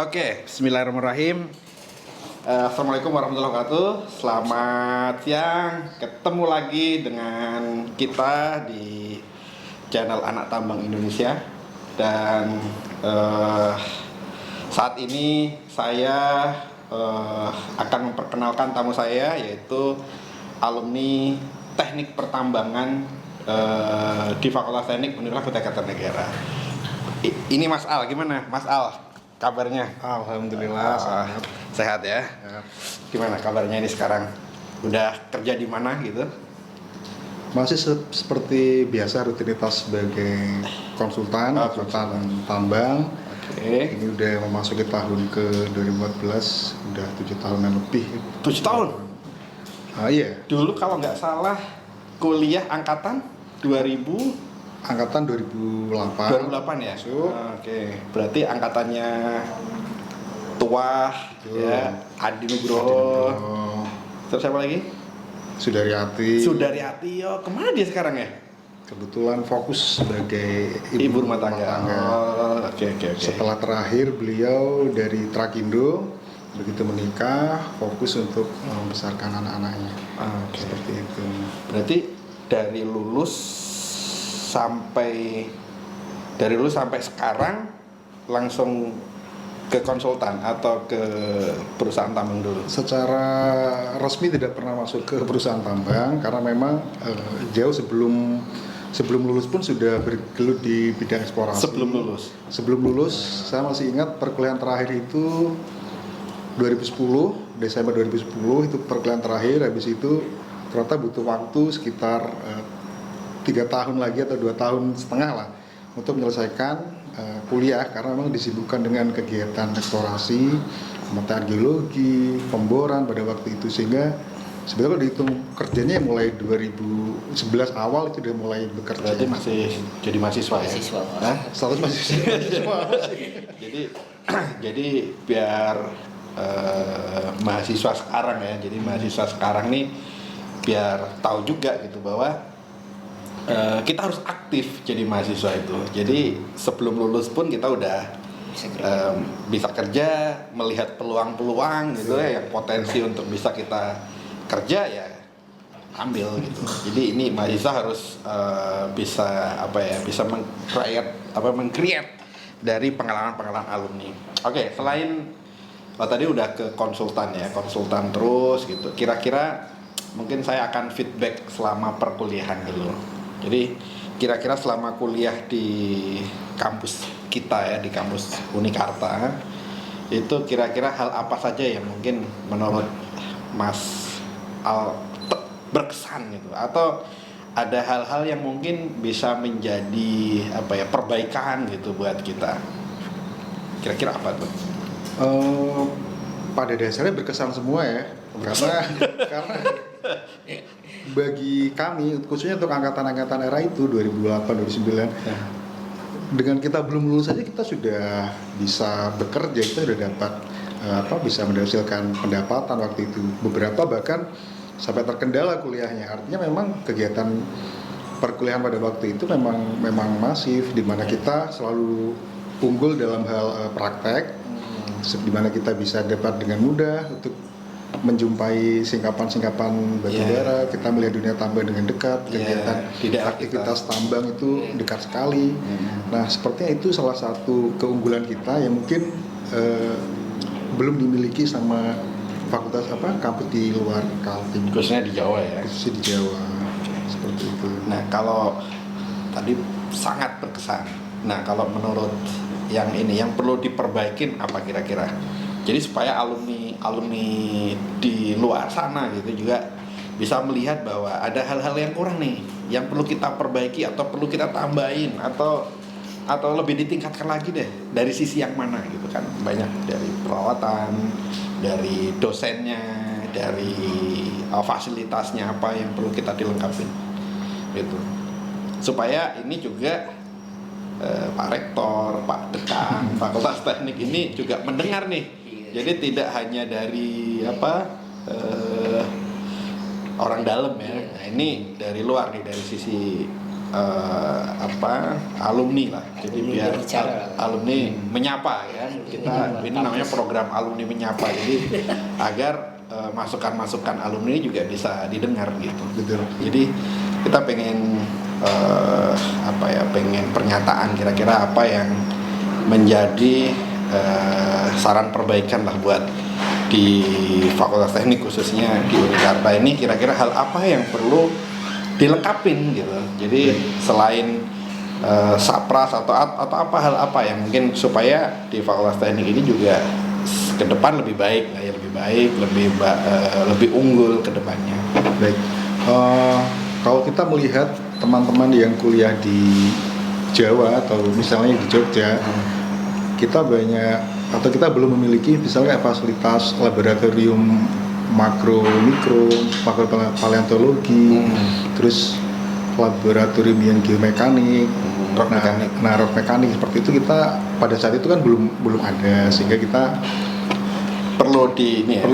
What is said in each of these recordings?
Oke, bismillahirrahmanirrahim. Assalamualaikum warahmatullahi wabarakatuh. Selamat siang. Ketemu lagi dengan kita di channel Anak Tambang Indonesia. Dan saat ini saya akan memperkenalkan tamu saya, yaitu alumni Teknik Pertambangan di Fakultas Teknik Universitas Kertanegara. Ini Mas Al, gimana Mas Al? Kabarnya? Alhamdulillah sehat ya. Gimana kabarnya ini sekarang? Udah kerja di mana gitu? Masih seperti biasa rutinitas sebagai konsultan tambang. Oke. Ini udah memasuki tahun ke 2014, udah 7 tahunan lebih. 7 tahun? Iya. Dulu kalau nggak salah kuliah angkatan 2000 Angkatan 2008. 2008 ya? Masuk. Oke. Berarti angkatannya tua ya, Adi Nugroho. Terus siapa lagi? Sudaryati. Sudaryati. Oh, kemana dia sekarang ya? Kebetulan fokus sebagai ibu rumah tangga. Oh, oke. Setelah terakhir beliau dari Trakindo, begitu menikah fokus untuk membesarkan anak-anaknya. Seperti itu. Berarti dari lulus sampai sekarang langsung ke konsultan atau ke perusahaan tambang dulu? Secara resmi tidak pernah masuk ke perusahaan tambang karena memang jauh sebelum lulus pun sudah bergelut di bidang eksplorasi. Sebelum lulus saya masih ingat perkuliahan terakhir itu 2010, Desember 2010 itu perkuliahan terakhir. Habis itu ternyata butuh waktu sekitar 3 tahun lagi atau 2 tahun setengah lah untuk menyelesaikan kuliah karena memang disibukkan dengan kegiatan eksplorasi, pemetaan geologi, pemboran pada waktu itu, sehingga sebenarnya kalau dihitung kerjanya mulai 2011 awal itu udah mulai bekerja. Berarti masih jadi mahasiswa ya? Status mahasiswa. Jadi biar mahasiswa sekarang ya, jadi mahasiswa sekarang nih biar tahu juga gitu bahwa kita harus aktif jadi mahasiswa itu. Jadi sebelum lulus pun kita udah bisa kerja, melihat peluang-peluang gitu ya, yang potensi untuk bisa kita kerja ya ambil gitu. Jadi ini mahasiswa harus bisa meng-create dari pengalaman-pengalaman alumni. Oke, selain tadi udah ke konsultan ya, konsultan terus gitu. Kira-kira mungkin saya akan feedback selama perkuliahan dulu. Jadi kira-kira selama kuliah di kampus kita ya, di kampus Unikarta, itu kira-kira hal apa saja yang mungkin menurut Mas Al berkesan gitu, atau ada hal-hal yang mungkin bisa menjadi perbaikan gitu buat kita? Kira-kira apa tuh? Pada dasarnya berkesan semua ya, karena bagi kami, khususnya untuk angkatan-angkatan era itu 2008-2009, dengan kita belum lulus saja kita sudah bisa bekerja, kita sudah dapat bisa menghasilkan pendapatan waktu itu. Beberapa bahkan sampai terkendala kuliahnya. Artinya memang kegiatan perkuliahan pada waktu itu memang masif, di mana kita selalu unggul dalam hal praktek, di mana kita bisa dapat dengan mudah untuk menjumpai singkapan-singkapan batu bara, kita melihat dunia tambang dengan dekat, kegiatan aktivitas tambang itu dekat sekali. Nah, sepertinya itu salah satu keunggulan kita yang mungkin belum dimiliki sama fakultas kampus di luar Kaltim. Khususnya di Jawa ya. Khususnya di Jawa, seperti itu. Nah, kalau tadi sangat berkesan. Nah, kalau menurut yang ini yang perlu diperbaikin apa kira-kira? Jadi supaya alumni di luar sana gitu juga bisa melihat bahwa ada hal-hal yang kurang nih, yang perlu kita perbaiki atau perlu kita tambahin atau lebih ditingkatkan lagi deh, dari sisi yang mana gitu kan. Banyak dari perawatan, dari dosennya, dari fasilitasnya apa yang perlu kita dilengkapi gitu. Supaya ini juga Pak Rektor, Pak Dekan, Fakultas Teknik ini juga mendengar nih. Jadi tidak hanya dari orang dalam ya. Nah, ini dari luar nih, dari sisi alumni lah. Jadi Alumni biar berbicara. alumni menyapa ya. Kita ini namanya program alumni menyapa. Jadi agar masukan-masukan alumni juga bisa didengar gitu. Betul. Jadi kita pengen pengen pernyataan kira-kira apa yang menjadi saran perbaikan lah buat di Fakultas Teknik khususnya di Unikarta ini, kira-kira hal apa yang perlu dilengkapin gitu. Jadi selain sapras atau apa hal apa yang mungkin supaya di Fakultas Teknik ini juga ke depan lebih baik, lebih unggul ke depannya. Baik. Kalau kita melihat teman-teman yang kuliah di Jawa atau misalnya di Jogja, kita belum memiliki misalnya fasilitas laboratorium makro mikro paleontologi, terus laboratorium yang geomekanik, rock mekanik. rock mekanik seperti itu kita pada saat itu kan belum ada, sehingga kita perlu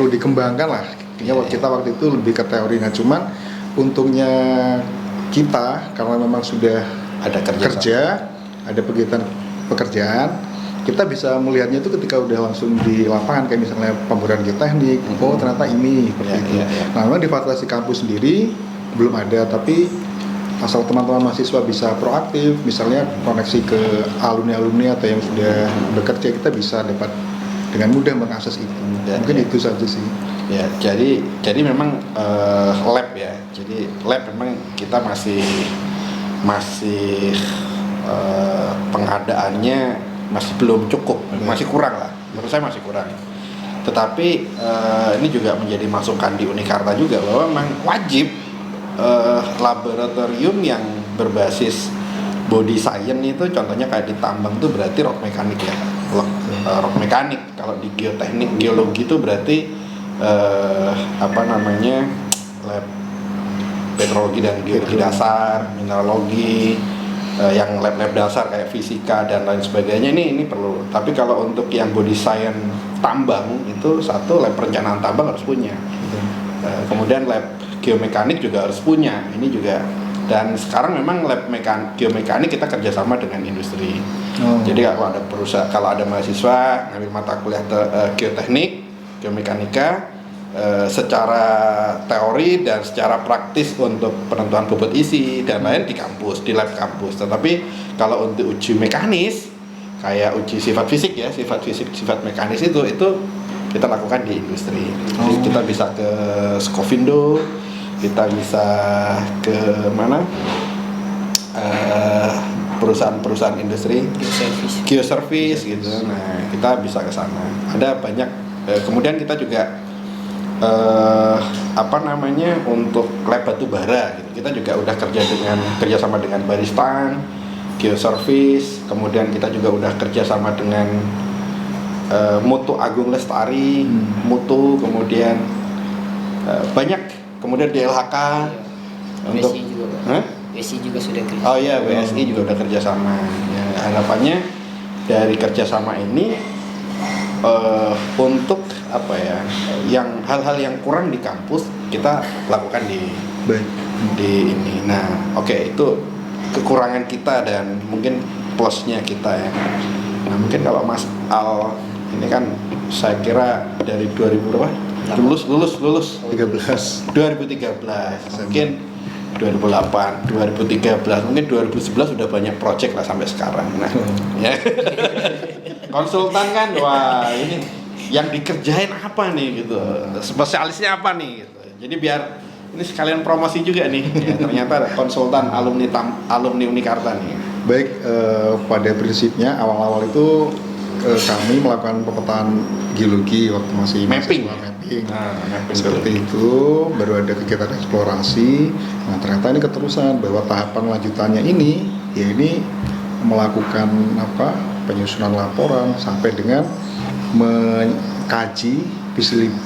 dikembangkan lah. Kita waktu itu lebih ke teori. Nah, cuman untungnya kita karena memang sudah ada ada kegiatan pekerjaan, kita bisa melihatnya itu ketika udah langsung di lapangan, kayak misalnya pembuatan geoteknik. Oh, ternyata ini seperti itu. Nah, memang di fakultas kampus sendiri belum ada, tapi asal teman-teman mahasiswa bisa proaktif, misalnya koneksi ke alumni-alumni atau yang sudah bekerja, kita bisa dapat dengan mudah mengakses itu. Mungkin itu saja sih. Ya, jadi memang lab ya. Jadi lab memang kita masih pengadaannya masih belum cukup, masih kurang lah. Menurut saya masih kurang. Tetapi ini juga menjadi masukan di Unikarta juga bahwa memang wajib laboratorium yang berbasis body science itu, contohnya kayak di tambang itu berarti rock mekanik ya. Rock mekanik. Kalau di geoteknik, geologi itu berarti lab petrologi dan geologi dasar, mineralogi, yang lab-lab dasar kayak fisika dan lain sebagainya ini perlu. Tapi kalau untuk yang body science tambang itu satu lab perencanaan tambang harus punya. Kemudian lab geomekanik juga harus punya. Ini juga. Dan sekarang memang lab geomekanik kita kerjasama dengan industri. Jadi kalau ada mahasiswa ngambil mata kuliah geoteknik, geomekanika, secara teori dan secara praktis untuk penentuan bobot isi dan lain di kampus, di lab kampus. Tetapi kalau untuk uji mekanis, kayak uji sifat fisik ya, sifat mekanis itu kita lakukan di industri. Jadi kita bisa ke Skovindo, kita bisa ke mana? Perusahaan-perusahaan industri, geoservice gitu. Nah, kita bisa ke sana. Ada banyak. Kemudian kita juga untuk lab batu bara gitu. Kita juga udah kerjasama dengan Baristan, Geoservice. Kemudian kita juga udah kerjasama dengan Mutu Agung Lestari, Mutu. Kemudian banyak. Kemudian DLHK untuk WSI juga, WSI juga sudah kerja. Oh iya, WSI juga udah kerjasama. Ya, harapannya dari kerjasama ini untuk yang hal-hal yang kurang di kampus kita lakukan di ini. Nah, itu kekurangan kita dan mungkin plusnya kita ya. Nah, mungkin kalau Mas Al ini kan saya kira dari 2000 berapa? Lulus 2013. Mungkin 2008, 2013, mungkin 2011 sudah banyak project lah sampai sekarang. Nah, ya. Konsultan kan, wah ini yang dikerjain apa nih gitu, spesialisnya apa nih gitu. Jadi biar ini sekalian promosi juga nih. Ya, ternyata ada konsultan alumni Unikarta nih. Baik, pada prinsipnya awal-awal itu kami melakukan pemetaan geologi waktu masih mapping. Mapping seperti itu, baru ada kegiatan eksplorasi. Nah, ternyata ini keterusan bahwa tahapan lanjutannya ini melakukan penyusunan laporan sampai dengan mengkaji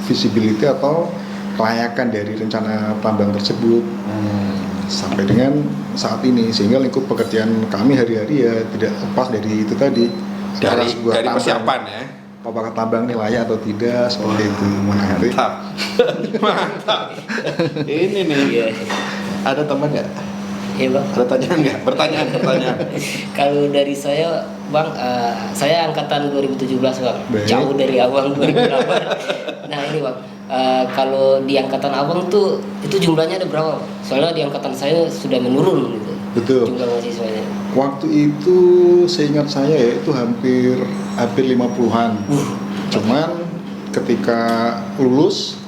visibility atau kelayakan dari rencana tambang tersebut sampai dengan saat ini, sehingga lingkup pekerjaan kami hari-hari ya tidak lepas dari itu tadi, dari persiapan ya, apakah tambang ini layak atau tidak, seperti itu. Mantap. Ini nih, ada teman nggak Iya bang. Ada pertanyaan nggak? Pertanyaan. Kalau dari saya bang, saya angkatan 2017 bang. Baik. Jauh dari abang 2008. Nah ini bang, kalau di angkatan abang tuh itu jumlahnya ada berapa? Bang? Soalnya di angkatan saya sudah menurun gitu. Betul. Jumlah mahasiswanya. Waktu itu seingat saya ya itu hampir 50-an. Cuman ketika lulus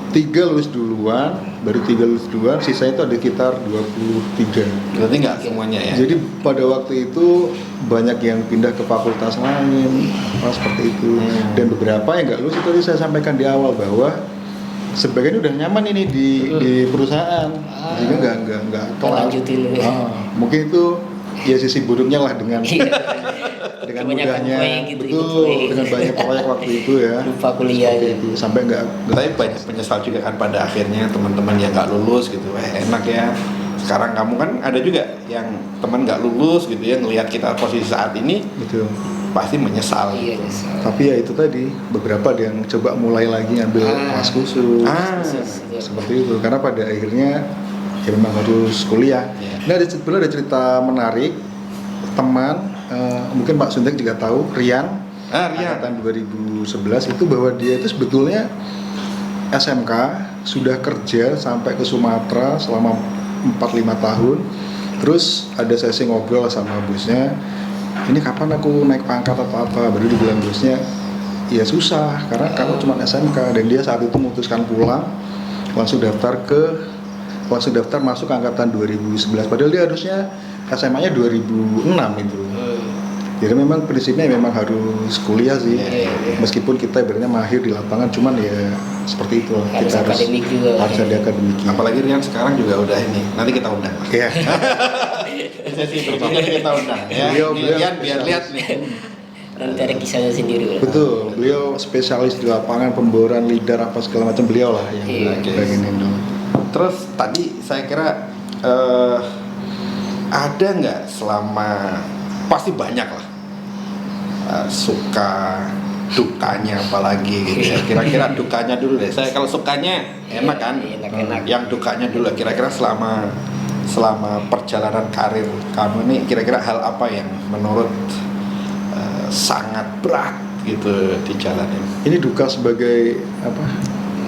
3 lulus duluan, baru 3 lulus duluan, sisanya itu ada sekitar 23. Berarti nggak semuanya ya? Jadi pada waktu itu banyak yang pindah ke fakultas lain, seperti itu. Dan beberapa yang nggak lulus itu tadi saya sampaikan di awal bahwa sebagian udah nyaman ini di perusahaan, sehingga nggak kelar. Lanjutin. Mungkin itu ya sisi buruknya lah dengan dengan Kebanyakan mudahnya, proyek gitu, betul, proyek. dengan banyak proyek waktu itu ya. Lupa kuliah Seperti ya. itu. Sampai nggak Tapi banyak penyesal juga kan pada akhirnya teman-teman yang nggak lulus gitu. Enak ya. Sekarang kamu kan ada juga yang teman nggak lulus gitu ya, ngelihat kita posisi saat ini betul. pasti menyesal. Iya nyesal. Tapi ya itu tadi beberapa ada yang coba mulai lagi ngambil kelas khusus. Seperti itu, karena pada akhirnya ya memang harus kuliah. Iya. Nah, ada cerita menarik teman, mungkin Pak Suntek juga tahu, Rian, Rian. angkatan 2011 itu bahwa dia itu sebetulnya SMK sudah kerja sampai ke Sumatera selama 4-5 tahun. Terus ada sesi ngobrol sama bosnya, ini kapan aku naik pangkat atau apa? Baru dibilang bosnya, ya susah karena kamu cuma SMK. Dan dia saat itu memutuskan pulang, langsung daftar masuk angkatan 2011. Padahal dia harusnya SMA-nya 2006 itu. Jadi memang prinsipnya memang harus kuliah sih. Meskipun kita ibaratnya mahir di lapangan, cuman ya seperti itu. Harus Kita akademik juga. harus ada akademiknya. Apalagi Rian sekarang juga udah ini. Nanti kita undang. Iya. Sesi berikutnya kita undang ya. Beliau- Ini beliau Rian biar lihat nih. Nanti ada kisahnya sendiri. Bang. Betul. Beliau spesialis di lapangan, pemboran, leader apa segala macam, beliau lah yang Iya. bagian itu. Terus tadi saya kira ada nggak selama, pasti banyak lah, suka dukanya apalagi gitu ya. Kira-kira dukanya dulu deh. Saya kalau sukanya enak kan, Enak-enak. yang dukanya dulu. Kira-kira selama perjalanan karir kamu ini, kira-kira hal apa yang menurut sangat berat gitu di jalan ini? Ini duka sebagai apa?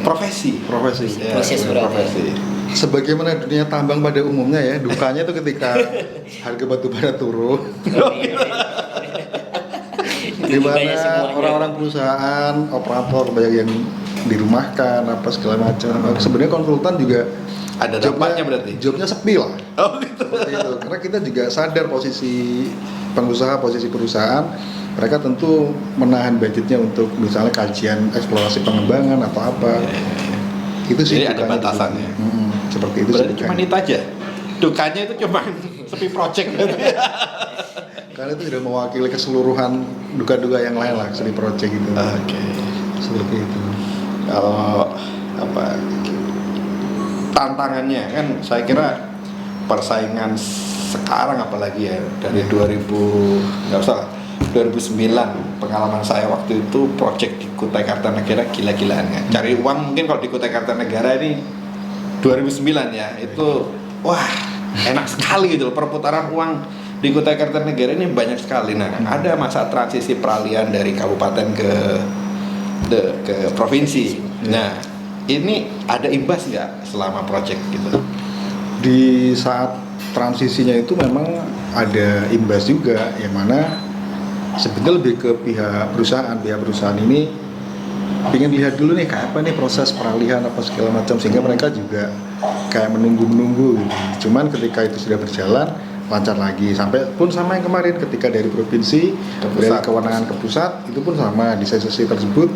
Profesi. Profesi. Ya, Proses berat, profesi. Sebagaimana dunia tambang pada umumnya ya, dukanya itu ketika harga batu bara turun. Di mana orang-orang perusahaan, operator banyak yang dirumahkan apa segala macam. Sebenarnya konsultan juga Ada dampaknya berarti. Jobnya sepi lah. Oh gitu. Seperti itu. Karena kita juga sadar posisi pengusaha, posisi perusahaan, mereka tentu menahan budgetnya untuk misalnya kajian eksplorasi pengembangan atau apa. Itu sih. Jadi ada dukanya di batasannya. situ. Seperti itu. Berarti sih cuma dukanya. itu aja. Dukanya itu cuma sepi project berarti. Karena itu sudah mewakili keseluruhan duka-duka yang lain lah, seni project itu. Oke. Seperti itu. Kalau apa tantangannya kan, saya kira persaingan sekarang apalagi ya dari 2009 pengalaman saya waktu itu project di Kutai Kartanegara gila-gilaan kan. Cari uang mungkin kalau di Kutai Kartanegara ini 2009 ya itu wah enak sekali gitu loh, perputaran uang di Kutai Kartanegara ini banyak sekali. Nah ada masa transisi peralihan dari kabupaten ke provinsi. Nah ini ada imbas nggak selama project gitu? Di saat transisinya itu memang ada imbas juga, yang mana sebetulnya lebih ke pihak perusahaan ini ingin lihat dulu nih kayak apa nih proses peralihan apa segala macam, sehingga mereka juga kayak menunggu gitu. Cuman ketika itu sudah berjalan lancar lagi, sampai pun sama yang kemarin ketika dari provinsi dari kewenangan ke pusat itu pun sama di sesi tersebut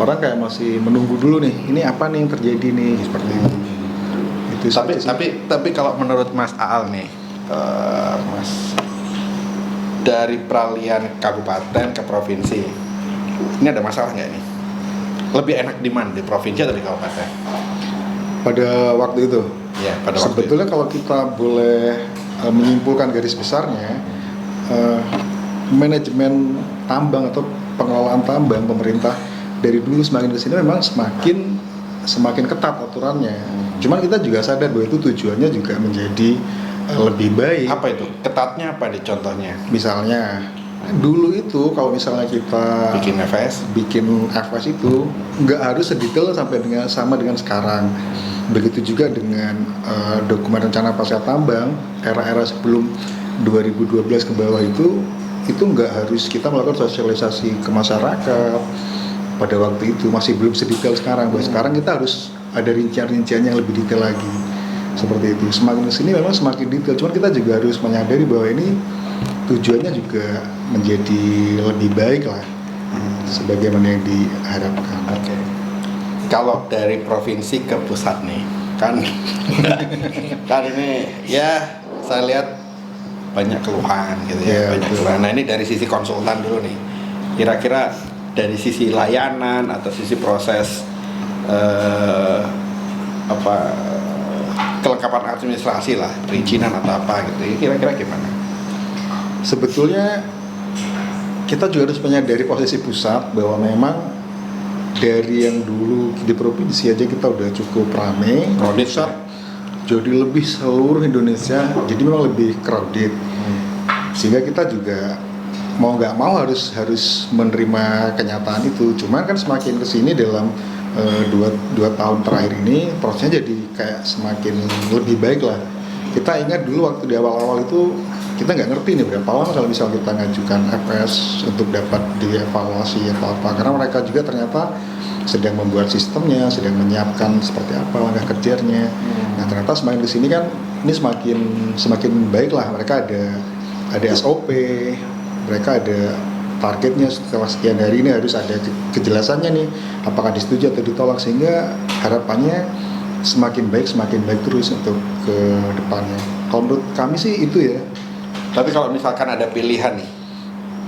orang kayak masih menunggu dulu nih ini apa nih yang terjadi nih seperti itu. Itu Tapi kalau menurut Mas Aal nih, Mas, dari peralihan kabupaten ke provinsi, ini ada masalah nggak nih? Lebih enak di mana, di provinsi atau di kabupaten? pada waktu itu. Ya, pada waktu Sebetulnya kalau kita boleh menyimpulkan garis besarnya, manajemen tambang atau pengelolaan tambang pemerintah dari dulu semakin kesini memang semakin ketat aturannya. Cuman kita juga sadar bahwa itu tujuannya juga menjadi lebih baik. Apa itu? Ketatnya apa nih contohnya? Misalnya dulu itu kalau misalnya kita bikin FS itu nggak harus sedetail sama dengan sekarang. Begitu juga dengan dokumen rencana pasca tambang era-era sebelum 2012 ke bawah itu nggak harus kita melakukan sosialisasi ke masyarakat pada waktu itu, masih belum sedetail sekarang. Bahwa sekarang kita harus ada rincian-rincian yang lebih detail lagi seperti itu. Semakin kesini memang semakin detail, cuman kita juga harus menyadari bahwa ini tujuannya juga menjadi lebih baik lah, sebagaimana yang diharapkan. Oke. Kalau dari provinsi ke pusat nih, kan ini ya saya lihat banyak keluhan gitu ya, banyak keluhan. Nah ini dari sisi konsultan dulu nih, kira-kira dari sisi layanan atau sisi proses kelengkapan administrasi lah, perizinan atau apa gitu, kira-kira gimana? Sebetulnya kita juga harus menyadari posisi pusat bahwa memang dari yang dulu di provinsi aja kita udah cukup rame, pusat jadi lebih seluruh Indonesia, jadi memang lebih crowded. Sehingga kita juga mau nggak mau harus menerima kenyataan itu. Cuman kan semakin kesini dalam dua tahun terakhir ini prosesnya jadi kayak semakin lebih baik lah. Kita ingat dulu waktu di awal-awal itu kita nggak ngerti nih berapa lama kalau misal kita ngajukan FS untuk dapat dievaluasi atau apa, karena mereka juga ternyata sedang membuat sistemnya, sedang menyiapkan seperti apa langkah kerjanya. Nah ternyata semakin kesini kan ini semakin baik lah, mereka ada SOP, mereka ada targetnya setelah sekian hari ini harus ada kejelasannya nih apakah disetujui atau ditolak, sehingga harapannya semakin baik terus untuk ke depannya. Kalau menurut kami sih itu ya. Tapi kalau misalkan ada pilihan nih,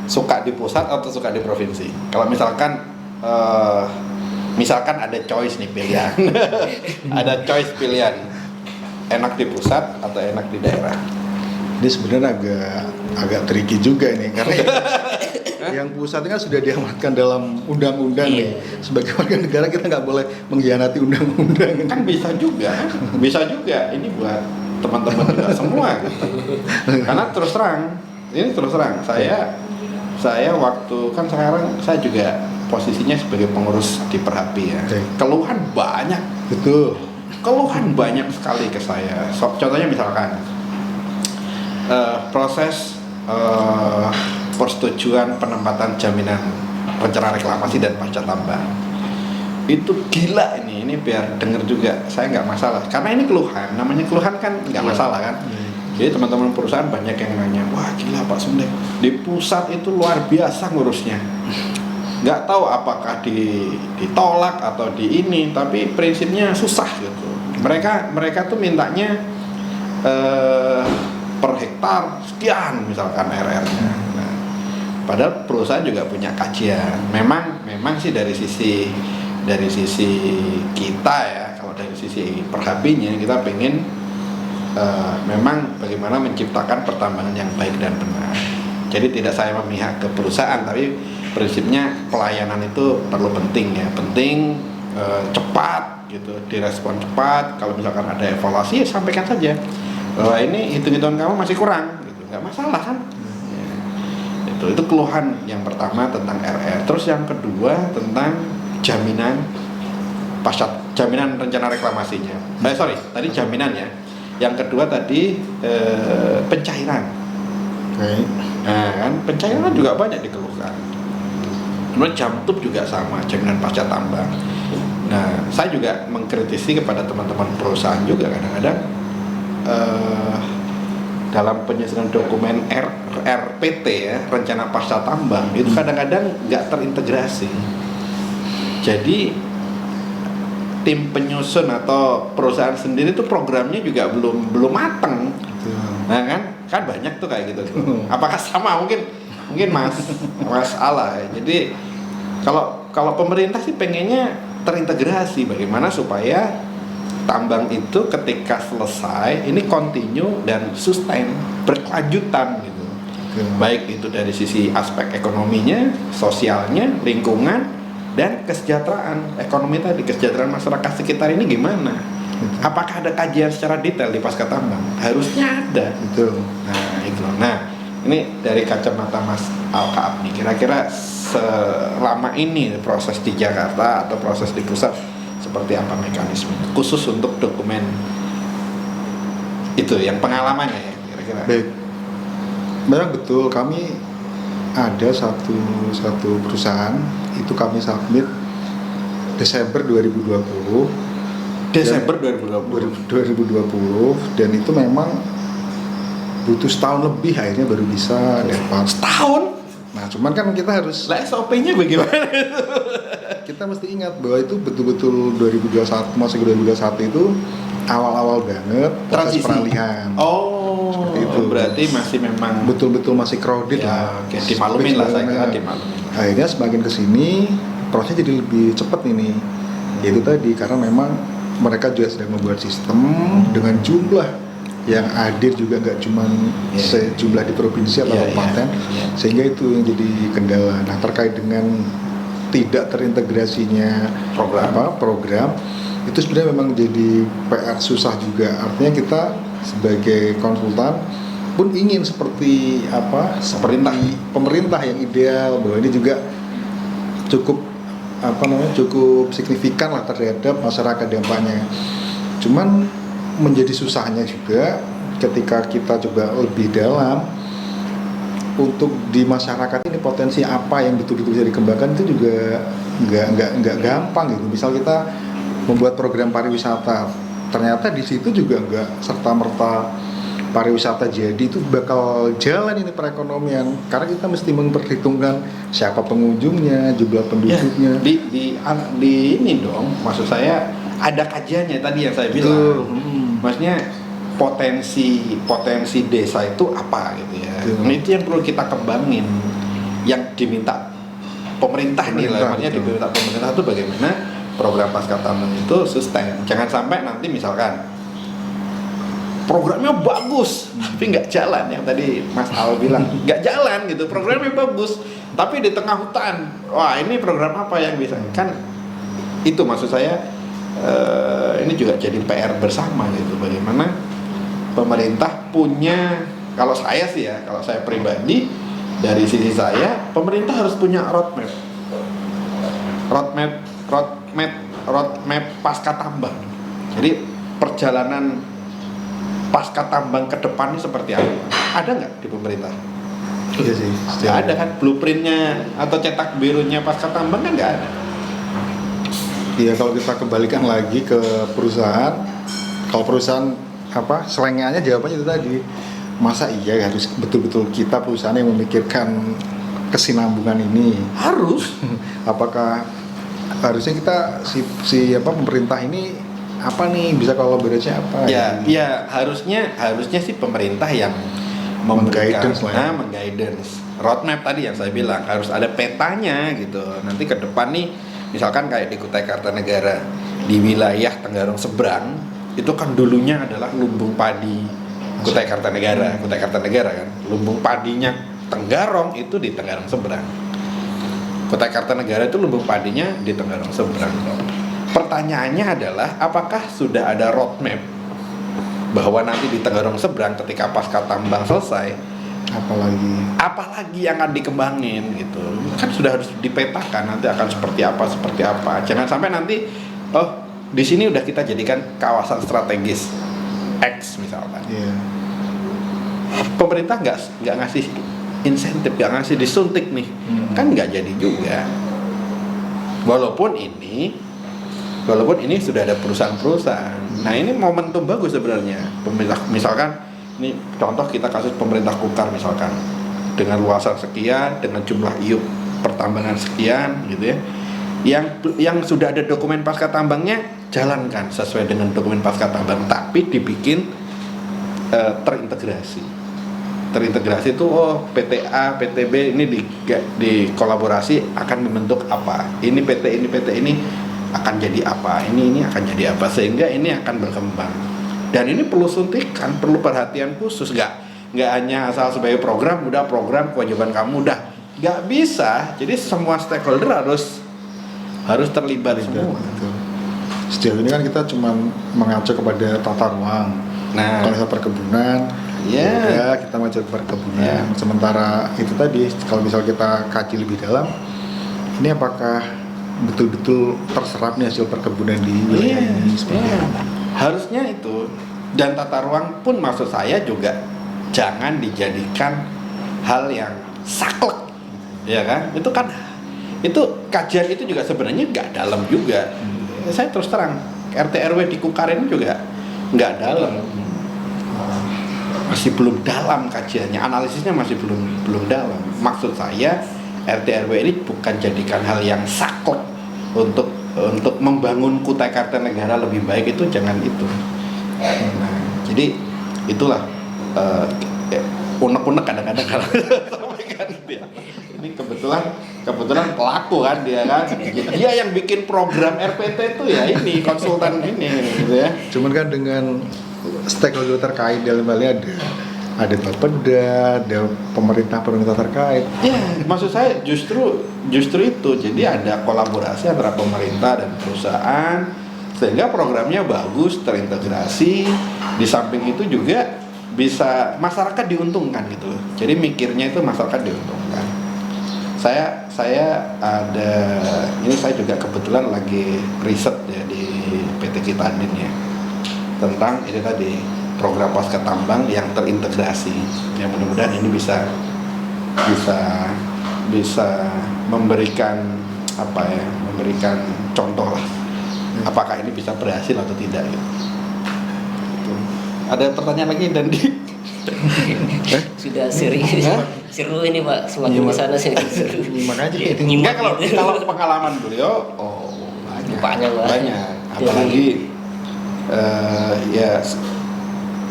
suka di pusat atau suka di provinsi? Kalau misalkan ada choice nih pilihan, ada choice pilihan, enak di pusat atau enak di daerah? Ini sebenarnya agak tricky juga ini, karena yang pusat kan sudah diamatkan dalam undang-undang nih. Sebagai warga negara kita nggak boleh mengkhianati undang-undang. Kan bisa juga. Ini buat teman-teman juga semua gitu. Karena terus terang, saya waktu kan sekarang saya juga posisinya sebagai pengurus di Perhapi ya. Keluhan banyak. Betul. Keluhan banyak sekali ke saya. Contohnya misalkan proses persetujuan penempatan jaminan rencana reklamasi dan pasca tambang itu gila ini biar denger juga, saya nggak masalah karena ini keluhan, namanya keluhan kan nggak masalah kan. Jadi teman-teman perusahaan banyak yang nanya, wah gila Pak Sundek di pusat itu luar biasa ngurusnya, nggak tahu apakah ditolak atau di ini, tapi prinsipnya susah gitu. Mereka tuh mintanya per hektar sekian misalkan RR-nya. Nah, padahal perusahaan juga punya kajian. Memang sih dari sisi kita ya, kalau dari sisi Perhapinya kita pengen memang bagaimana menciptakan pertambangan yang baik dan benar. Jadi tidak saya memihak ke perusahaan, tapi prinsipnya pelayanan itu perlu penting ya, cepat gitu, direspon cepat. Kalau misalkan ada evaluasi ya sampaikan saja bahwa ini hitung-hitungan kamu masih kurang gitu, nggak masalah kan. Itu keluhan yang pertama tentang RR. Terus yang kedua tentang jaminan rencana reklamasinya. Tadi jaminan ya. Yang kedua tadi pencairan. Nah kan pencairan juga banyak dikeluhkan. Kemudian Jamtub juga sama, jaminan pasca tambang. Nah saya juga mengkritisi kepada teman-teman perusahaan juga kadang-kadang dalam penyusunan dokumen RPT ya, rencana pasca tambang itu kadang-kadang nggak terintegrasi. Jadi tim penyusun atau perusahaan sendiri itu programnya juga belum matang. Nah kan banyak tuh kayak gitu. Apakah sama? Mungkin Mas Ala. Jadi kalau pemerintah sih pengennya terintegrasi, bagaimana supaya tambang itu ketika selesai ini continue dan sustain, berkelanjutan gitu. Baik itu dari sisi aspek ekonominya, sosialnya, lingkungan, dan kesejahteraan ekonomi tadi, kesejahteraan masyarakat sekitar ini gimana. Apakah ada kajian secara detail di pasca tambang? Harusnya ada. Betul. Nah itu. Nah ini dari kacamata Mas Alkaab nih, kira-kira selama ini proses di Jakarta atau proses di pusat seperti apa mekanisme khusus untuk dokumen itu yang pengalamannya ya kira-kira? Baik, memang betul kami ada satu perusahaan itu kami submit Desember 2020. Desember 2020 dan itu memang butuh setahun lebih akhirnya baru bisa dapat. setahun? Nah cuman kan kita harus Lah SOP-nya bagaimana? kita mesti ingat bahwa itu betul-betul 2021 masuk ke 2021 itu awal-awal banget proses Transisi. peralihan. Oh, Seperti itu. berarti masih memang Betul-betul masih crowded ya, lah. oke, dimaklumin lah saya kira Sebenarnya. dimaklumin. Akhirnya semakin kesini prosesnya jadi lebih cepat ini. Yaitu tadi karena memang mereka juga sedang membuat sistem dengan jumlah yang hadir juga nggak cuma sejumlah di provinsi atau kabupaten, sehingga itu yang jadi kendala. Nah terkait dengan tidak terintegrasinya program itu sebenarnya memang jadi PR susah juga. Artinya kita sebagai konsultan pun ingin seperti pemerintah yang ideal, bahwa ini juga cukup signifikan lah terhadap masyarakat dampaknya. Cuman menjadi susahnya juga ketika kita coba lebih dalam untuk di masyarakat ini potensi apa yang betul-betul bisa dikembangkan itu juga nggak gampang gitu. Misal kita membuat program pariwisata, ternyata di situ juga nggak serta-merta pariwisata jadi itu bakal jalan ini perekonomian, karena kita mesti memperhitungkan siapa pengunjungnya, jumlah penduduknya. Ya, di ini dong, maksud saya ada kajiannya tadi yang saya bilang. Maksudnya potensi desa itu apa gitu ya. Nah, itu yang perlu kita kembangin, yang diminta pemerintah nih lah, maksudnya diminta pemerintah itu bagaimana program pasca tambang itu sustain. Jangan sampai nanti misalkan programnya bagus tapi nggak jalan, yang tadi Mas Al bilang nggak jalan gitu, programnya bagus tapi di tengah hutan, wah ini program apa yang bisa kan, itu maksud saya ini juga jadi PR bersama gitu, bagaimana pemerintah punya, kalau saya pribadi dari sisi saya, pemerintah harus punya roadmap pasca tambang. Jadi perjalanan pasca tambang ke depan ini seperti apa? Ada nggak di pemerintah? Iya sih. Nggak ada kan, blueprintnya atau cetak birunya pasca tambang kan nggak ada. Iya, kalau kita kembalikan lagi ke perusahaan, kalau perusahaan selengeannya jawabannya itu tadi, masa iya harus betul-betul kita perusahaan yang memikirkan kesinambungan ini? Harus. Apakah harusnya kita pemerintah ini apa nih, bisa kolaborasinya apa? Ya harusnya sih pemerintah yang memberikan mengguidance roadmap tadi yang saya bilang, harus ada petanya gitu. Nanti ke depan nih, misalkan kayak di Kutai Kartanegara di wilayah Tenggarong seberang itu kan dulunya adalah lumbung padi Kutai Kartanegara kan, lumbung padinya Tenggarong itu di Tenggarong seberang. Kutai Kartanegara itu lumbung padinya di Tenggarong seberang. Pertanyaannya adalah apakah sudah ada roadmap bahwa nanti di Tenggarong seberang ketika pasca tambang selesai apalagi yang akan dikembangin gitu, kan sudah harus dipetakan nanti akan seperti apa. Jangan sampai nanti di sini udah kita jadikan kawasan strategis X misalkan. Pemerintah nggak ngasih insentif, nggak ngasih disuntik nih, kan nggak jadi juga. Walaupun ini sudah ada perusahaan-perusahaan. Nah ini momentum bagus sebenarnya. Pemerintah, misalkan ini contoh kita kasus pemerintah Kukar misalkan, dengan luasan sekian, dengan jumlah iup pertambangan sekian gitu ya. Yang sudah ada dokumen pasca tambangnya, jalankan sesuai dengan dokumen pasca tambang, tapi dibikin terintegrasi itu PT A, PT B ini di kolaborasi akan membentuk apa. Ini PT ini akan jadi apa, ini akan jadi apa, sehingga ini akan berkembang. Dan ini perlu suntikan, perlu perhatian khusus, nggak hanya asal sebagai program kewajiban kamu udah, nggak bisa. Jadi semua stakeholder harus terlibat semua. sejauh ini kan kita cuma mengacu kepada tata ruang. Nah, Kalau misalnya perkebunan, Iya. ya kita mengacu ke perkebunan. Sementara itu tadi, kalau misal kita kaji lebih dalam, ini apakah betul-betul terserap nih hasil perkebunan di wilayah ini? Seperti iya. apa? Harusnya itu. Dan tata ruang pun maksud saya juga jangan dijadikan hal yang saklek, ya kan? Itu kajian itu juga sebenarnya nggak dalam juga. Saya terus terang, RT RW di Kukaren juga nggak dalam, masih belum dalam kajiannya, analisisnya masih belum dalam. Maksud saya RT RW ini bukan jadikan hal yang saklek untuk membangun Kutai Kartanegara lebih baik, itu jangan itu. Nah, jadi itulah unek-unek kadang-kadang kalau sampaikan dia. Ini kebetulan pelaku kan dia kan. Dia yang bikin program RPT itu ya ini konsultan ini gitu ya. Cuman kan dengan stakeholder terkait dalam hal ini ada Bapeda, ada pemerintah terkait. Ya, maksud saya justru itu. Jadi ada kolaborasi antara pemerintah dan perusahaan sehingga programnya bagus, terintegrasi. Di samping itu juga bisa masyarakat diuntungkan gitu. Jadi mikirnya itu masyarakat diuntungkan. Saya juga kebetulan lagi riset ya di PT Kitadin ya tentang ini tadi program pasca tambang yang terintegrasi. Ya mudah-mudahan ini bisa memberikan memberikan contoh lah. Apakah ini bisa berhasil atau tidak gitu. Ada pertanyaan lagi dan Sudah serius. Seru ini Pak, semakin Iya, ke sana semakin seru. Makanya Iya, itu. nyimak Enggak, gitu. kalau pengalaman beliau banyak. Apalagi ya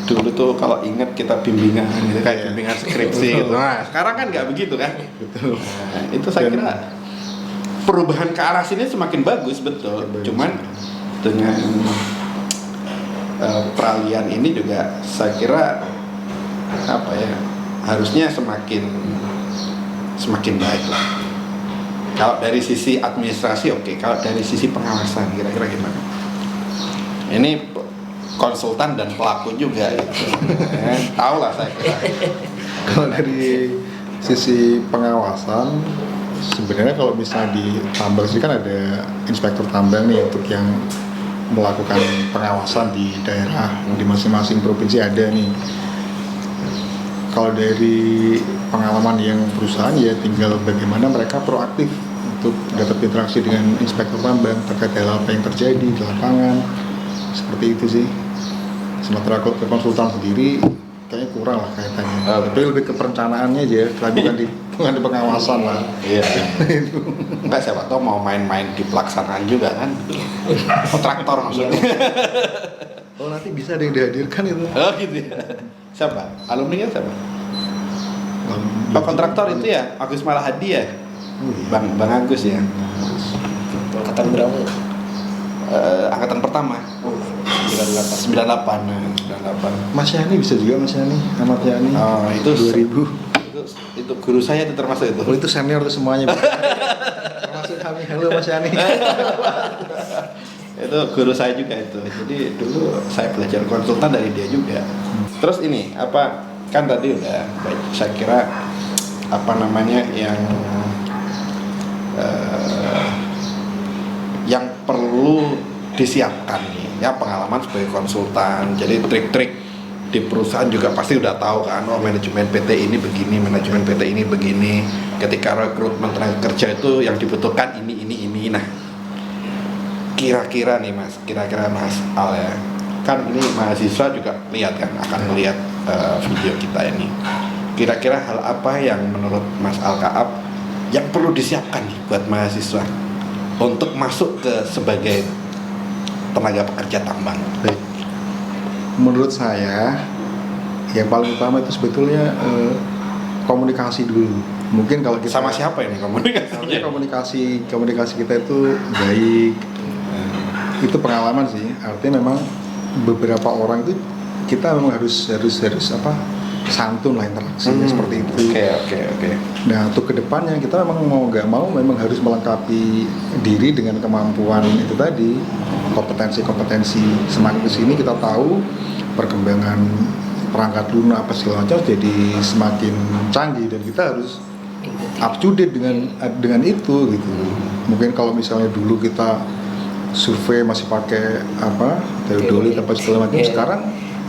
dulu tuh kalau ingat kita bimbingan gitu kan, Iya. bimbingan skripsi gitu. Nah, sekarang kan nggak begitu kan? Betul. Nah, itu saya kira perubahan ke arah sini semakin bagus, betul. Bagus. Cuman dengan peralihan ini juga saya kira harusnya semakin baik lah. Kalau dari sisi administrasi oke, kalau dari sisi pengawasan kira-kira gimana? Ini konsultan dan pelaku juga gitu. Tahu lah saya kira. Kalau dari sisi pengawasan, sebenarnya kalau misalnya di tambang sini kan ada inspektur tambang nih untuk yang melakukan pengawasan di daerah, di masing-masing provinsi ada nih. Kalau dari pengalaman yang perusahaan ya tinggal bagaimana mereka proaktif untuk dapat interaksi dengan inspektur tambang terkait hal apa yang terjadi di lapangan, seperti itu sih. Sementara kalau ke konsultan sendiri kayaknya kurang lah kaitannya. Tapi lebih ke perencanaannya aja, tapi bukan di pengawasan lah. Iya. Enggak, siapa tahu mau main-main di pelaksanaan juga kan. Kontraktor maksudnya. Oh nanti bisa ada yang dihadirkan itu. Oh gitu ya. Siapa? Alumni siapa? Oh, kontraktor itu ya Agus Malahadi ya. Oh, iya. Bang Agus ya. Angkatan berapa? Angkatan pertama. 98. 98. Mas Yani bisa juga Mas Yani, Ahmad Yani. Oh, itu 2000. Itu guru saya itu termasuk itu. Oh itu senior tuh semuanya. Termasuk kami. Halo Mas Yani. Itu guru saya juga itu. Jadi dulu saya belajar konsultan dari dia juga. Terus ini kan tadi udah baik, saya kira yang perlu disiapkan nih ya pengalaman sebagai konsultan. Jadi trik-trik di perusahaan juga pasti udah tahu kan, manajemen PT ini begini, manajemen PT ini begini. Ketika rekrutmen tenaga kerja itu yang dibutuhkan ini. Nah, kira-kira Mas Al ya, kan ini mahasiswa juga lihat kan, akan melihat video kita ini. Kira-kira hal apa yang menurut Mas Al Kaab yang perlu disiapkan nih buat mahasiswa untuk masuk ke sebagai tenaga pekerja tambang? Baik. Menurut saya yang paling utama itu sebetulnya komunikasi dulu. Mungkin kalau kita Sama siapa ini komunikasinya? komunikasi kita itu baik. Itu pengalaman sih. Artinya memang beberapa orang itu kita memang harus santun lah interaksinya seperti itu. Oke. Nah untuk kedepannya kita memang mau nggak mau memang harus melengkapi diri dengan kemampuan itu tadi, kompetensi semakin kesini kita tahu perkembangan perangkat lunak apa segala macam jadi semakin canggih dan kita harus up to date dengan itu gitu. Mungkin kalau misalnya dulu kita survei masih pakai apa teodolit apa segala macam, sekarang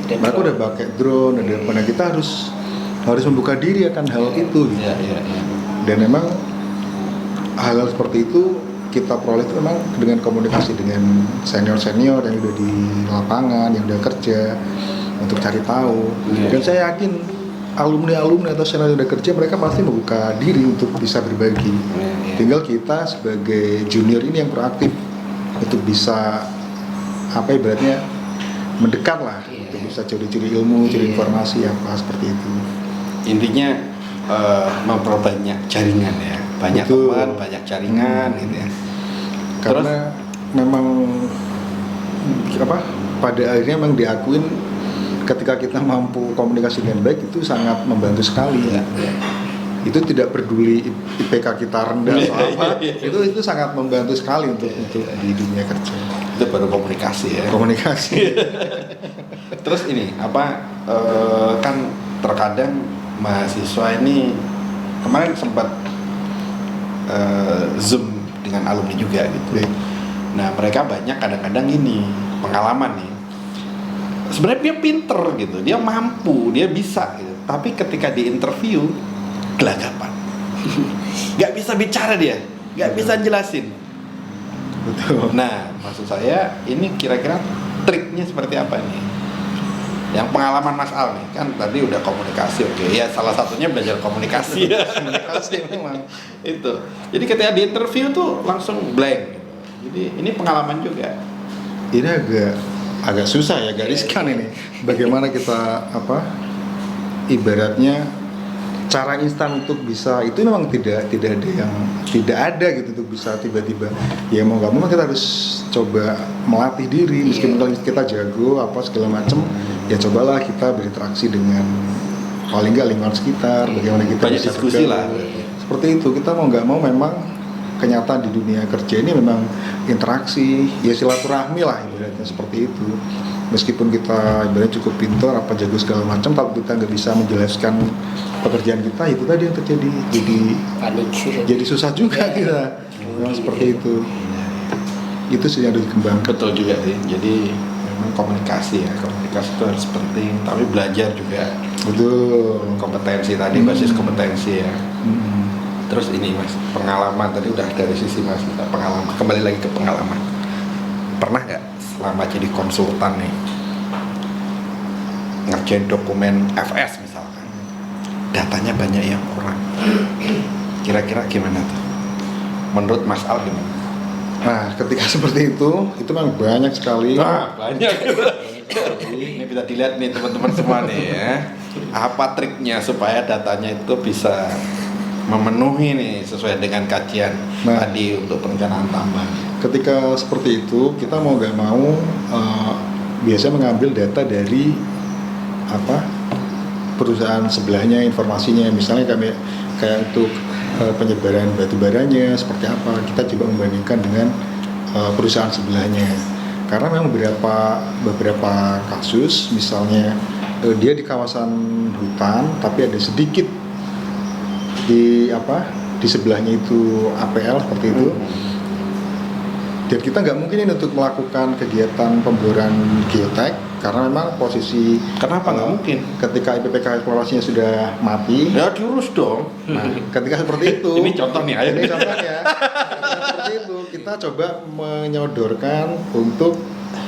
mereka udah pakai drone dan mana kita harus membuka diri akan hal itu gitu. Dan memang hal seperti itu kita peroleh itu memang dengan komunikasi dengan senior yang udah di lapangan, yang udah kerja untuk cari tahu. Dan saya yakin alumni atau senior yang udah kerja mereka pasti membuka diri untuk bisa berbagi. Tinggal kita sebagai junior ini yang proaktif untuk bisa apa ibaratnya mendekat lah untuk bisa curi-curi ilmu, curi informasi apa seperti itu. Intinya memperbanyak jaringan ya, banyak teman, banyak jaringan gitu ya. Karena memang apa pada akhirnya memang diakuin ketika kita mampu komunikasi dengan baik itu sangat membantu sekali ya. Itu tidak peduli IPK kita rendah atau apa, itu sangat membantu sekali untuk di dunia kerja. Itu baru komunikasi ya. Komunikasi. Terus ini apa kan terkadang mahasiswa ini kemarin sempat Zoom dengan alumni juga gitu. Nah mereka banyak kadang-kadang ini pengalaman nih. Sebenarnya dia pinter gitu, dia mampu, dia bisa gitu. Tapi ketika di interview gelagapan, nggak bisa bicara dia, nggak bisa jelasin. Betul. Nah maksud saya ini kira-kira triknya seperti apa nih? Yang pengalaman Mas Al nih kan tadi udah komunikasi, oke ya salah satunya belajar komunikasi. Komunikasi memang itu. Jadi ketika di interview tuh langsung blank. Jadi ini pengalaman juga. ini agak susah ya, agak riskan ini. Bagaimana kita apa ibaratnya cara instan untuk bisa itu memang tidak ada gitu untuk bisa tiba-tiba ya mau nggak mau kita harus coba melatih diri meskipun kita jago apa segala macam ya cobalah kita berinteraksi dengan paling nggak lingkungan sekitar bagaimana kita banyak bisa diskusi lah seperti itu. Kita mau nggak mau memang kenyataan di dunia kerja ini memang interaksi ya silaturahmi lah ibaratnya seperti itu. Meskipun kita ibaratnya cukup pintar apa jago segala macam tapi kita nggak bisa menjelaskan pekerjaan kita itu tadi yang terjadi jadi panik, jadi susah juga kita memang seperti itu sih yang harus dikembangkan. betul juga sih. Jadi memang komunikasi itu harus penting tapi belajar juga Betul. kompetensi tadi basis kompetensi ya. Terus ini Mas pengalaman tadi udah dari sisi Mas pengalaman kembali lagi ke pengalaman. Pernah nggak selama jadi konsultan nih ngerjain dokumen FS misalkan datanya banyak yang kurang, kira-kira gimana tuh menurut Mas Al gimana? Nah ketika seperti itu memang banyak sekali. Banyak ini bisa dilihat nih teman-teman semua nih ya apa triknya supaya datanya itu bisa memenuhi nih sesuai dengan kajian tadi untuk perencanaan tambang. Ketika seperti itu kita mau nggak mau biasanya mengambil data dari apa perusahaan sebelahnya informasinya misalnya kayak untuk penyebaran batu baranya seperti apa kita coba membandingkan dengan perusahaan sebelahnya karena memang beberapa kasus misalnya dia di kawasan hutan tapi ada sedikit di sebelahnya itu APL seperti itu dan kita nggak mungkin ini untuk melakukan kegiatan pemboran geotek karena memang posisi kenapa nggak mungkin ketika IPPK eksplorasinya sudah mati ya diurus dong. Nah ketika seperti itu ini contoh nih ini contohnya seperti itu kita coba menyodorkan untuk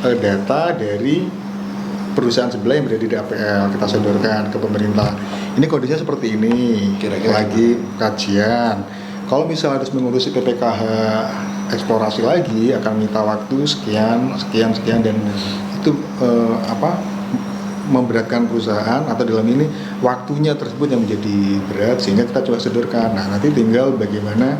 data dari perusahaan sebelah yang berada di APL kita sodorkan ke pemerintah. Ini kondisinya seperti ini. Kira-kira lagi kajian. Kalau misalnya harus mengurusi PPKH eksplorasi lagi akan minta waktu sekian dan itu memberatkan perusahaan atau dalam ini waktunya tersebut yang menjadi berat sehingga kita coba sodorkan. Nah nanti tinggal bagaimana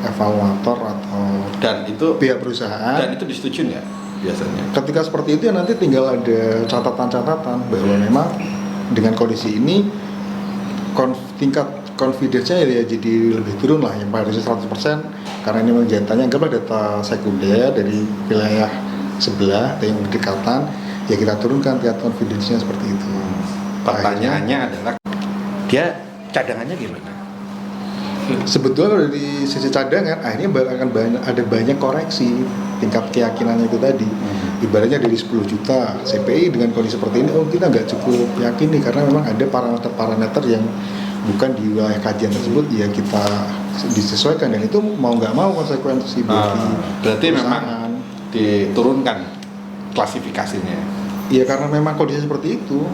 evaluator atau dan itu pihak perusahaan dan itu disetujui nggak biasanya? Ketika seperti itu ya nanti tinggal ada catatan-catatan bahwa memang dengan kondisi ini tingkat confidence-nya ya jadi lebih turun lah yang pada 100% karena ini memang datanya anggaplah data sekunder dari wilayah sebelah atau yang berdekatan, ya kita turunkan tingkat confidence-nya seperti itu. Pertanyaannya adalah dia cadangannya gimana? Sebetulnya kalau dari sisi cadangan akhirnya akan ada banyak koreksi tingkat keyakinannya itu tadi. Ibaratnya dari 10 juta CPI dengan kondisi seperti ini, oh kita nggak cukup yakin nih karena memang ada parameter-parameter yang bukan di wilayah kajian tersebut, ya kita disesuaikan, dan itu mau nggak mau konsekuensi bagi berarti perusahaan. memang diturunkan klasifikasinya. Ya karena memang kondisi seperti itu,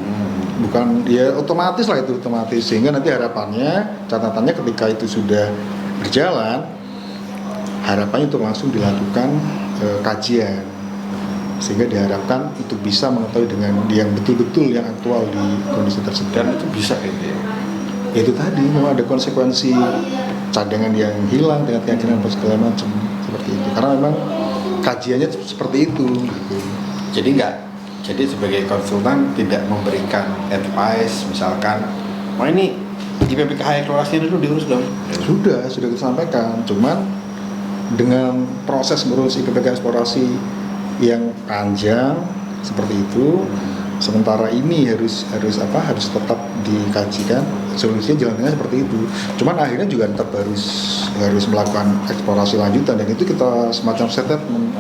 bukan ya otomatis lah, itu otomatis, sehingga nanti harapannya, catatannya ketika itu sudah berjalan, harapannya untuk langsung dilakukan kajian, sehingga diharapkan untuk bisa mengetahui dengan yang betul-betul yang aktual di kondisi tersebut. Dan itu bisa gitu ya. Itu tadi memang ada konsekuensi cadangan yang hilang dengan keyakinan dan segala macam seperti itu, karena memang kajiannya seperti itu gitu. Jadi sebagai konsultan tidak memberikan advice misalkan, ini IPPKH eksplorasi itu diurus dong. Sudah kita sampaikan, cuman dengan proses mengurus IPPK eksplorasi yang panjang seperti itu, sementara ini harus tetap dikajikan solusinya, jalan tengah seperti itu. Cuman akhirnya juga tetap harus melakukan eksplorasi lanjutan, dan itu kita semacam statement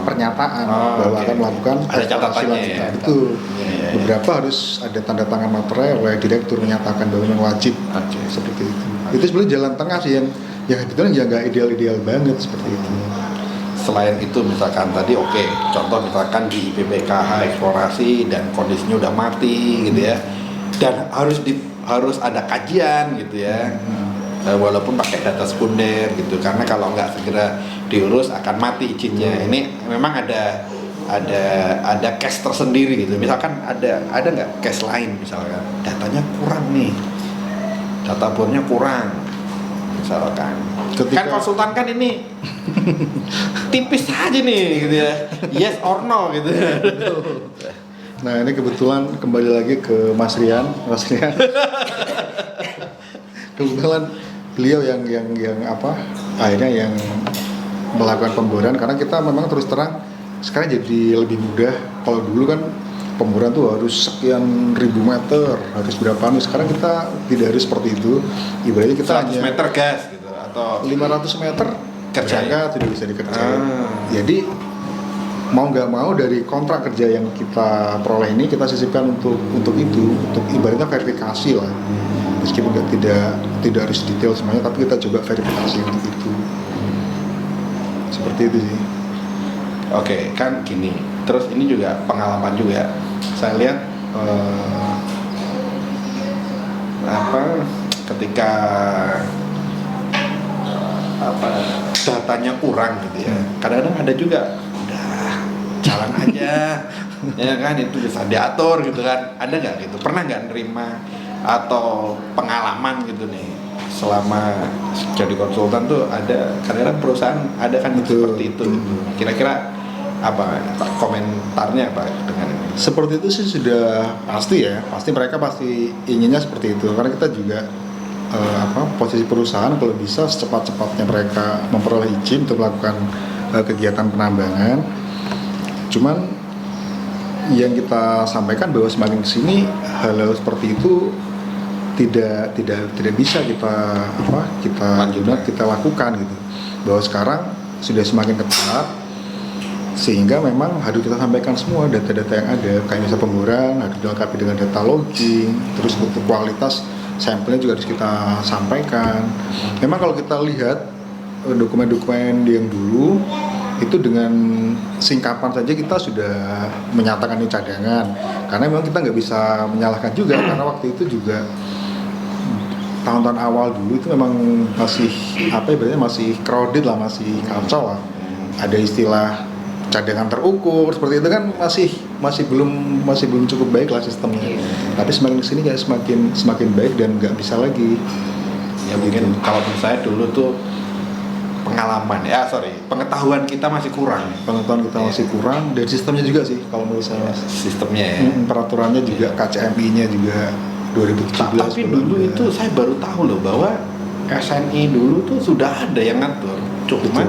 pernyataan bahwa akan melakukan ada eksplorasi lanjutan. ya. Betul. Ya. Beberapa harus ada tanda tangan materai oleh direktur menyatakan bahwa memang wajib seperti itu. Itu sebenarnya jalan tengah sih yang sebetulnya ya nggak ideal banget seperti itu. Selain itu misalkan tadi contoh misalkan di IPPKH eksplorasi dan kondisinya udah mati gitu ya, dan harus ada kajian gitu ya, walaupun pakai data sekunder gitu, karena kalau nggak segera diurus akan mati izinnya. Ini memang ada case tersendiri gitu. Misalkan ada nggak case lain, misalkan datanya kurang nih, data bornya kurang misalkan. Kan konsultan kan ini tipis aja nih gitu ya, yes or no gitu. Nah ini kebetulan kembali lagi ke Mas Rian. Kebetulan beliau yang akhirnya yang melakukan pemboran, karena kita memang terus terang sekarang jadi lebih mudah. Kalau dulu kan pemboran tuh harus sekian ribu meter, harus berapa nih. Sekarang kita tidak harus seperti itu. Ibaratnya kita 100 hanya meter gas gitu atau 500 meter kerja tidak bisa dikerjain. Jadi mau nggak mau dari kontrak kerja yang kita peroleh ini kita sisipkan untuk ibaratnya verifikasi lah. Meskipun tidak harus detail semuanya, tapi kita coba verifikasi untuk itu. Seperti itu sih. Oke, kan gini. Terus ini juga pengalaman juga. Saya lihat ketika datanya kurang gitu ya. Kadang-kadang ada juga udah jalan aja, ya kan, itu bisa diatur gitu kan. Ada nggak gitu? Pernah nggak nerima atau pengalaman gitu nih selama jadi konsultan tuh ada kadang-kadang perusahaan ada kan seperti itu gitu. Kira-kira apa komentarnya apa dengan ini? Seperti itu sih sudah pasti ya, mereka pasti inginnya seperti itu, karena kita juga posisi perusahaan kalau bisa secepat-cepatnya mereka memperoleh izin untuk melakukan kegiatan penambangan. Cuman yang kita sampaikan bahwa semakin kesini hal-hal seperti itu tidak bisa kita lakukan gitu. Bahwa sekarang sudah semakin ketat, sehingga memang harus kita sampaikan semua data-data yang ada, kayak misalnya pemboran harus dilengkapi dengan data logging, terus untuk kualitas sampelnya juga harus kita sampaikan. Memang kalau kita lihat dokumen-dokumen yang dulu itu dengan singkapan saja kita sudah menyatakan ini cadangan, karena memang kita nggak bisa menyalahkan juga, karena waktu itu juga tahun-tahun awal dulu itu memang masih crowded lah, masih kacau lah. Ada istilah cadangan terukur seperti itu kan masih belum cukup baik lah sistemnya. Tapi semakin kesini kayak semakin baik dan nggak bisa lagi. Ya mungkin kalau menurut saya dulu tuh pengetahuan kita masih kurang. Masih kurang, dan sistemnya juga sih kalau menurut saya. Sistemnya ya. Peraturannya juga, KCMI-nya juga 2017. Tapi dulu itu saya baru tahu loh bahwa SNI dulu tuh sudah ada yang ngatur. Cuman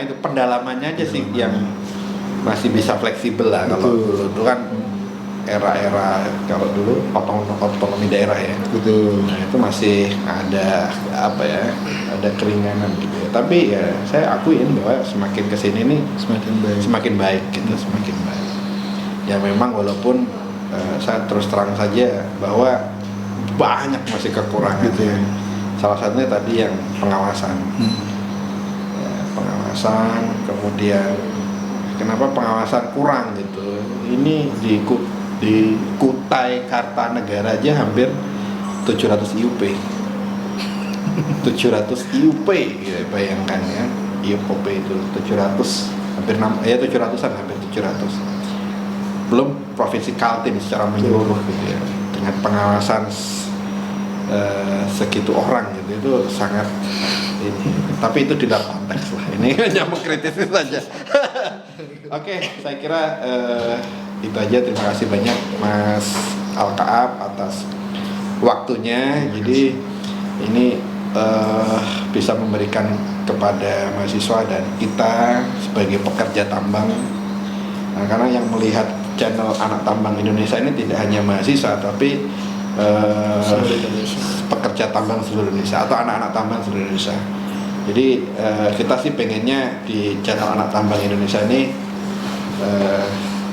itu pendalamannya aja sih yang masih bisa fleksibel lah. Kalau Betul. dulu kan era-era, kalau dulu otonomi daerah ya. Betul. Nah itu masih ada apa ya, ada keringanan gitu ya. Tapi ya saya akuin bahwa semakin kesini nih Semakin baik. gitu, semakin baik. Ya memang walaupun saya terus terang saja bahwa banyak masih kekurangan. Gitu ya. Salah satunya tadi yang pengawasan. Ya, pengawasan, kemudian kenapa pengawasan kurang gitu. Ini di Kutai Kartanegara aja hampir 700 IUP. 700 IUP ya, bayangkan ya. IUP itu 700 hampir 700-an, hampir 700. Belum Provinsi Kaltim secara menyeluruh gitu ya. Dengan pengawasan segitu orang gitu, itu sangat ini. Tapi itu tidak konteks lah. Ini hanya mengkritisi saja. Oke, saya kira itu aja. Terima kasih banyak Mas Al-Kaab atas waktunya. Jadi ini bisa memberikan kepada mahasiswa dan kita sebagai pekerja tambang. Nah, karena yang melihat channel Anak Tambang Indonesia ini tidak hanya mahasiswa, tapi Seluruh Indonesia. pekerja tambang seluruh Indonesia atau anak-anak tambang seluruh Indonesia. Jadi kita sih pengennya di channel Anak Tambang Indonesia ini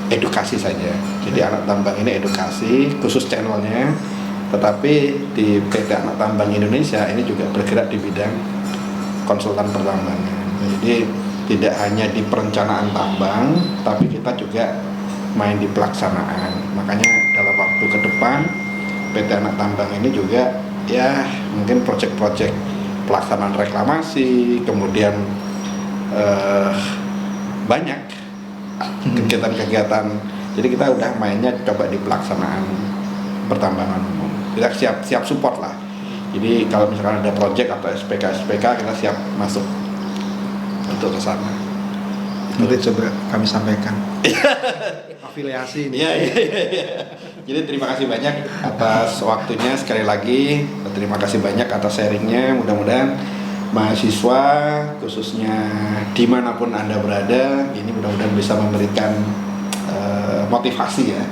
edukasi saja. Jadi Anak Tambang ini edukasi khusus channelnya, tetapi di PT Anak Tambang Indonesia ini juga bergerak di bidang konsultan pertambangan. Jadi tidak hanya di perencanaan tambang, tapi kita juga main di pelaksanaan. Makanya dalam waktu ke depan PT Anak Tambang ini juga ya mungkin proyek-proyek pelaksanaan reklamasi, kemudian banyak kegiatan-kegiatan. Jadi kita udah mainnya coba di pelaksanaan pertambangan umum. Kita siap support lah. Jadi kalau misalkan ada proyek atau SPK kita siap masuk untuk ke sana. Nanti coba kami sampaikan. Afiliasi ini. Iya. Jadi terima kasih banyak atas waktunya sekali lagi. Terima kasih banyak atas sharingnya. Mudah-mudahan mahasiswa khususnya dimanapun Anda berada, ini mudah-mudahan bisa memberikan motivasi ya.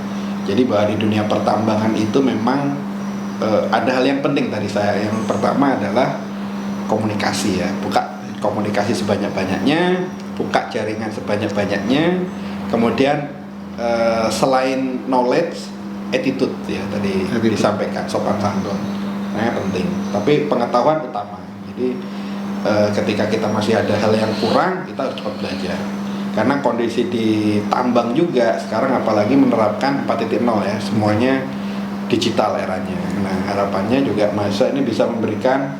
Jadi bahwa di dunia pertambangan itu memang ada hal yang penting tadi saya. Yang pertama adalah komunikasi ya. Buka komunikasi sebanyak-banyaknya, buka jaringan sebanyak-banyaknya. Kemudian selain knowledge, attitude ya tadi disampaikan, sopan santun, nah penting. Tapi pengetahuan utama. Jadi ketika kita masih ada hal yang kurang, kita harus cepat belajar. Karena kondisi di tambang juga sekarang apalagi menerapkan 4.0 ya, semuanya digital eranya. Nah harapannya juga mahasiswa ini bisa memberikan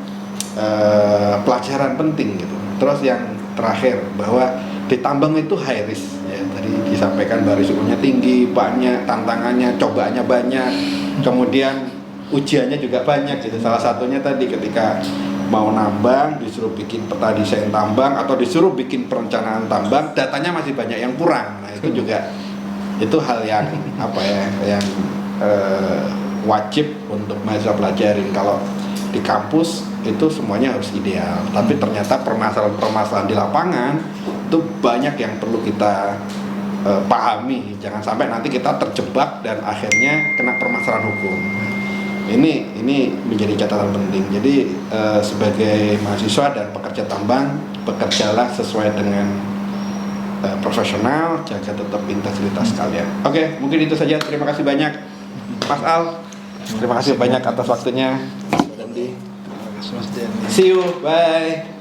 pelajaran penting gitu. Terus yang terakhir bahwa di tambang itu high risk ya, tadi disampaikan bahwa risikonya tinggi, banyak tantangannya, cobaannya banyak, kemudian ujiannya juga banyak gitu. Salah satunya tadi ketika mau nambang disuruh bikin peta desain tambang atau disuruh bikin perencanaan tambang, datanya masih banyak yang kurang. Nah itu juga itu hal yang apa ya, yang wajib untuk mahasiswa pelajarin. Kalau di kampus itu semuanya harus ideal, tapi ternyata permasalahan-permasalahan di lapangan itu banyak yang perlu kita pahami. Jangan sampai nanti kita terjebak dan akhirnya kena permasalahan hukum. Ini menjadi catatan penting. Jadi sebagai mahasiswa dan pekerja tambang, bekerjalah sesuai dengan profesional, jaga tetap integritas kalian. Oke, mungkin itu saja. Terima kasih banyak Mas Al. Terima kasih banyak atas waktunya. See you, bye.